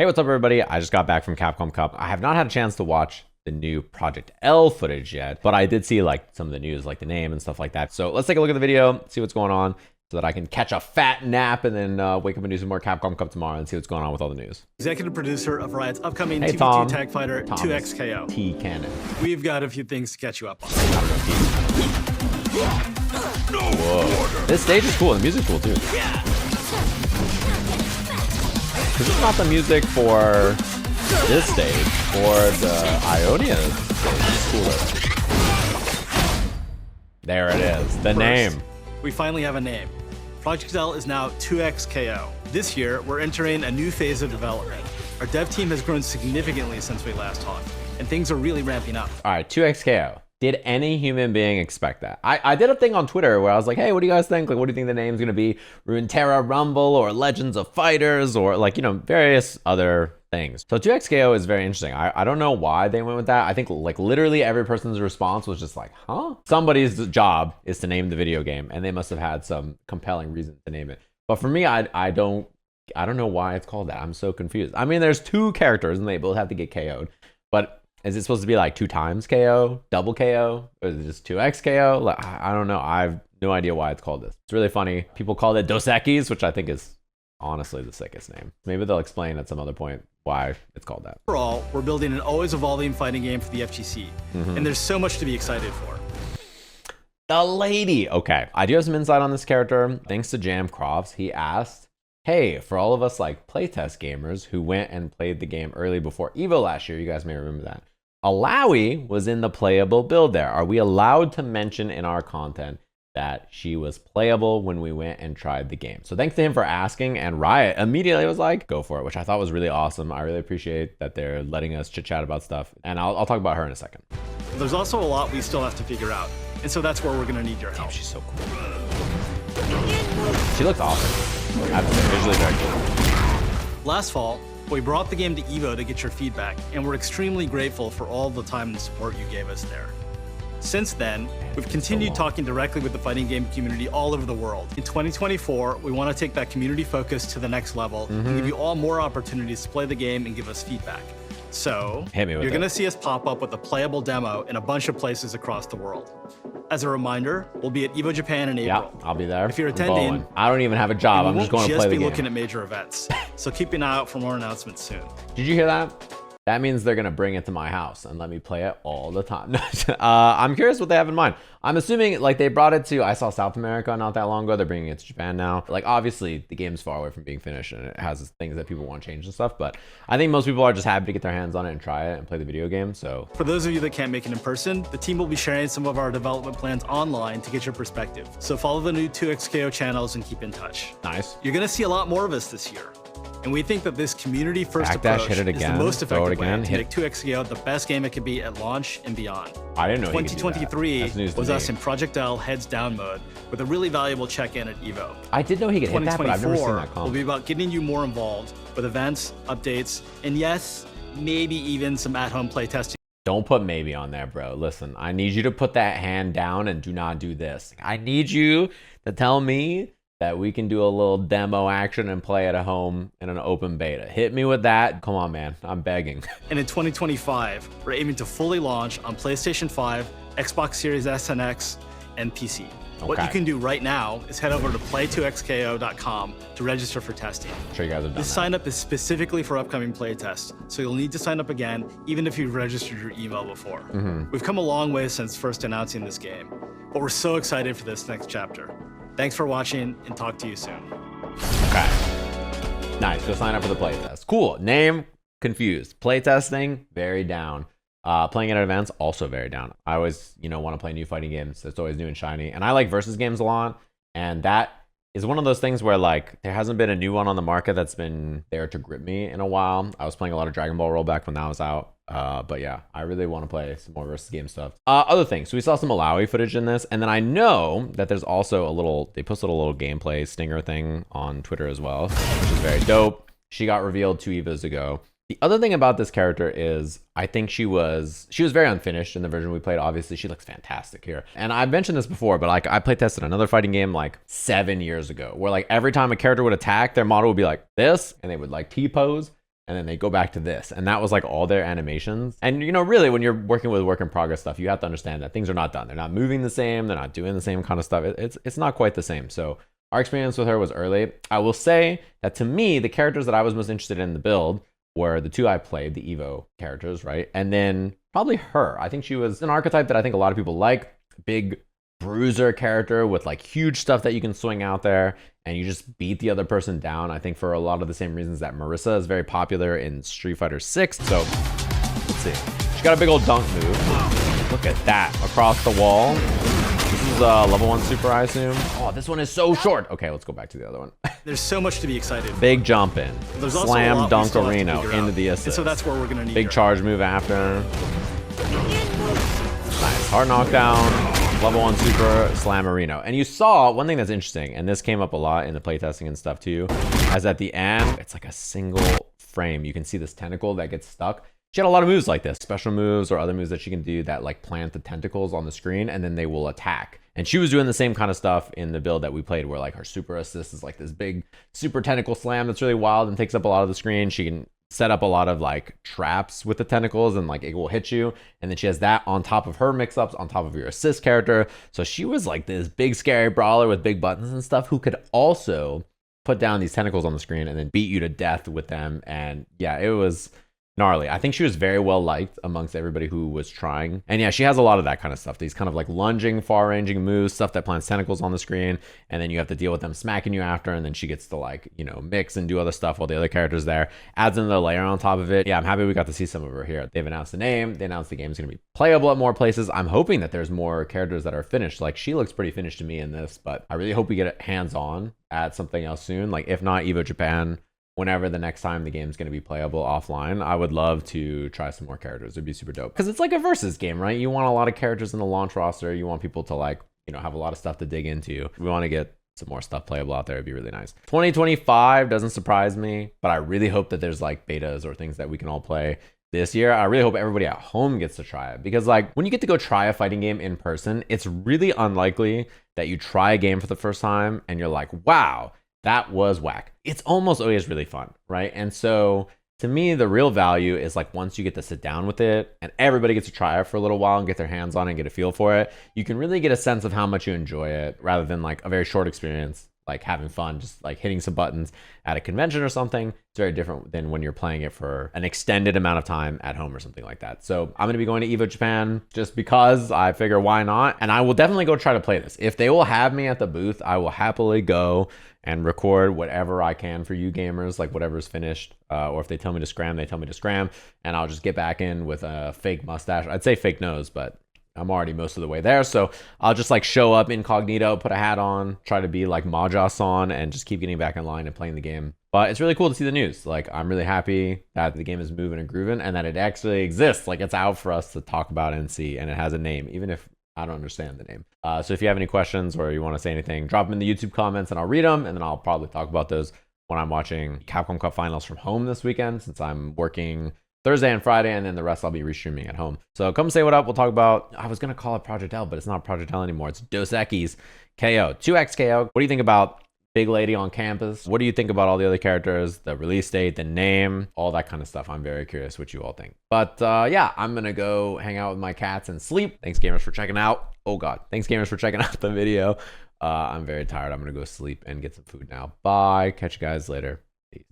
Hey, what's up everybody? I just got back from Capcom Cup. I have not had a chance to watch the new Project L footage yet, but I did see like some of the news, like the name and stuff like that. So let's take a look at the video, see what's going on, so that I can catch a fat nap and then wake up and do some more Capcom Cup tomorrow and see what's going on with all the news. Executive producer of Riot's upcoming Hey, 2v2 tag fighter, 2XKO. T Cannon. We've got a few things to catch you up on. Whoa. This stage is cool, and the music's cool too. This is not the music for this stage or the Ionia stage. It's cooler. There it is, the name. We finally have a name. Project L is now 2XKO. This year, we're entering a new phase of development. Our dev team has grown significantly since we last talked, and things are really ramping up. All right, 2XKO. Did any human being expect that? I did a thing on Twitter where I was like, hey, what do you guys think? Like, what do you think the name's gonna be? Runeterra Rumble or Legends of Fighters or like, you know, various other things. So 2XKO is very interesting. I don't know why they went with that. I think like literally every person's response was just like, huh? Somebody's job is to name the video game, and they must have had some compelling reason to name it. But for me, I don't know why it's called that. I'm so confused. I mean, there's two characters and they both have to get KO'd, but is it supposed to be like 2 times KO, double KO, or is it just 2x KO? Like, I don't know. I have no idea why it's called this. It's really funny. People call it Dos Equis, which I think is honestly the sickest name. Maybe they'll explain at some other point why it's called that. Overall, we're building an always evolving fighting game for the FGC, and there's so much to be excited for. The lady. Okay, I do have some insight on this character. Thanks to Jam Crofts, he asked, hey, for all of us like playtest gamers who went and played the game early before EVO last year, you guys may remember that. Alawi was in the playable build there. Are we allowed to mention in our content that she was playable when we went and tried the game? So thanks to him for asking, and Riot immediately was like, go for it, which I thought was really awesome. I really appreciate that they're letting us chit chat about stuff, and I'll talk about her in a second. There's also a lot we still have to figure out, and so that's where we're gonna need your help. Damn, she's so cool. She looks awesome. I have to say, visually very cool. Last fall, we brought the game to EVO to get your feedback, and we're extremely grateful for all the time and support you gave us there. Since then, we've continued talking directly with the fighting game community all over the world. In 2024, we want to take that community focus to the next level and give you all more opportunities to play the game and give us feedback. So, you're going to see us pop up with a playable demo in a bunch of places across the world. As a reminder, we'll be at EVO Japan in April. Yeah, I'll be there. If you're attending, I don't even have a job. I'm just going to play the game. We won't just be looking at major events, so keep an eye out for more announcements soon. Did you hear that? That means they're going to bring it to my house and let me play it all the time. I'm curious what they have in mind. I'm assuming like they brought it to, I saw South America not that long ago. They're bringing it to Japan now. Like obviously the game's far away from being finished and it has things that people want to change and stuff. But I think most people are just happy to get their hands on it and try it and play the video game. So for those of you that can't make it in person, the team will be sharing some of our development plans online to get your perspective. So follow the new 2XKO channels and keep in touch. Nice. You're going to see a lot more of us this year. And we think that this community-first approach is the most effective way to make 2XKO the best game it could be at launch and beyond. I didn't know 2023 was us in Project L heads down mode with a really valuable check-in at EVO. I did know he could hit that, but I've never seen that comp. Will be about getting you more involved with events, updates, and yes, maybe even some at-home playtesting. Don't put maybe on there, bro. Listen, I need you to put that hand down and do not do this. I need you to tell me that we can do a little demo action and play at home in an open beta. Hit me with that. Come on, man. I'm begging. And in 2025, we're aiming to fully launch on PlayStation 5, Xbox Series S and X, and PC. Okay. What you can do right now is head over to play2xko.com to register for testing. I'm sure you guys have done this sign up is specifically for upcoming playtests, so you'll need to sign up again, even if you've registered your email before. We've come a long way since first announcing this game, but we're so excited for this next chapter. Thanks for watching, and talk to you soon. Okay. Nice. Go sign up for the playtest. Cool. Name, confused. Playtesting, very down. Playing at events, also very down. I always, want to play new fighting games. It's always new and shiny. And I like versus games a lot. And that is one of those things where, like, there hasn't been a new one on the market that's been there to grip me in a while. I was playing a lot of Dragon Ball Rollback when that was out. But yeah, I really want to play some more versus game stuff. Other things. So we saw some Malawi footage in this. And then I know that there's also they posted a little gameplay stinger thing on Twitter as well, which is very dope. She got revealed 2 EVOs ago. The other thing about this character is I think she was very unfinished in the version we played. Obviously, she looks fantastic here. And I've mentioned this before, but like I play tested another fighting game like 7 years ago, where like every time a character would attack, their model would be like this, and they would like T-pose. and then they go back to this. And that was like all their animations. And you know, really when you're working with work in progress stuff, you have to understand that things are not done. They're not moving the same. They're not doing the same kind of stuff. It's not quite the same. So our experience with her was early. I will say that to me, the characters that I was most interested in the build were the two I played, the Evo characters, right? And then probably her. I think she was an archetype that I think a lot of people like. Big bruiser character with like huge stuff that you can swing out there and you just beat the other person down. I think for a lot of the same reasons that Marissa is very popular in Street Fighter 6. So let's see. She got a big old dunk move. Look at that across the wall. This is a level 1 super, I assume. Oh, this one is so short. Okay, let's go back to the other one. There's so much to be excited. Big jump in. There's also Slam dunk arena into the assist. And so that's where we're gonna need big her. Charge move after. Nice. Hard knockdown. Level 1 super Slammerino. And you saw one thing that's interesting, and this came up a lot in the playtesting and stuff too, as at the end, it's like a single frame. You can see this tentacle that gets stuck. She had a lot of moves like this, special moves or other moves that she can do that like plant the tentacles on the screen and then they will attack. And she was doing the same kind of stuff in the build that we played where like her super assist is like this big super tentacle slam that's really wild and takes up a lot of the screen. She can set up a lot of like traps with the tentacles and like it will hit you. And then she has that on top of her mix-ups on top of your assist character. So she was like this big scary brawler with big buttons and stuff who could also put down these tentacles on the screen and then beat you to death with them. And yeah, it was gnarly. I think she was very well liked amongst everybody who was trying. And yeah, she has a lot of that kind of stuff. These kind of like lunging, far-ranging moves, stuff that plants tentacles on the screen. And then you have to deal with them smacking you after. And then she gets to like, you know, mix and do other stuff while the other character's there. Adds another layer on top of it. Yeah, I'm happy we got to see some of her here. They've announced the name. They announced the game's going to be playable at more places. I'm hoping that there's more characters that are finished. Like she looks pretty finished to me in this, but I really hope we get it hands-on at something else soon. Like if not Evo Japan, whenever the next time the game's going to be playable offline, I would love to try some more characters. It'd be super dope because it's like a versus game, right? You want a lot of characters in the launch roster. You want people to like, you know, have a lot of stuff to dig into. We want to get some more stuff playable out there. It'd be really nice. 2025 doesn't surprise me, but I really hope that there's like betas or things that we can all play this year. I really hope everybody at home gets to try it because like when you get to go try a fighting game in person, it's really unlikely that you try a game for the first time and you're like, wow, that was whack. It's almost always really fun, right? And so to me, the real value is like once you get to sit down with it and everybody gets to try it for a little while and get their hands on it and get a feel for it, you can really get a sense of how much you enjoy it rather than like a very short experience, like having fun, just like hitting some buttons at a convention or something. It's very different than when you're playing it for an extended amount of time at home or something like that. So I'm going to be going to Evo Japan just because I figure why not? And I will definitely go try to play this. If they will have me at the booth, I will happily go and record whatever I can for you gamers, like whatever's finished. Or if they tell me to scram, they tell me to scram. And I'll just get back in with a fake mustache. I'd say fake nose, but I'm already most of the way there. So I'll just like show up incognito, put a hat on, try to be like Maja-san and just keep getting back in line and playing the game. But it's really cool to see the news. Like I'm really happy that the game is moving and grooving and that it actually exists. Like it's out for us to talk about and see, and it has a name, even if I don't understand the name. So if you have any questions or you want to say anything, drop them in the YouTube comments and I'll read them. And then I'll probably talk about those when I'm watching Capcom Cup Finals from home this weekend, since I'm working Thursday and Friday, and then the rest I'll be restreaming at home. So come say what up. We'll talk about, I was going to call it Project L, but it's not Project L anymore. It's Dos Equis KO, 2X KO. What do you think about Big Lady on campus? What do you think about all the other characters, the release date, the name, all that kind of stuff? I'm very curious what you all think. But yeah, I'm going to go hang out with my cats and sleep. Thanks, gamers, for checking out. Oh, God. Thanks, gamers, for checking out the video. I'm very tired. I'm going to go sleep and get some food now. Bye. Catch you guys later. Peace.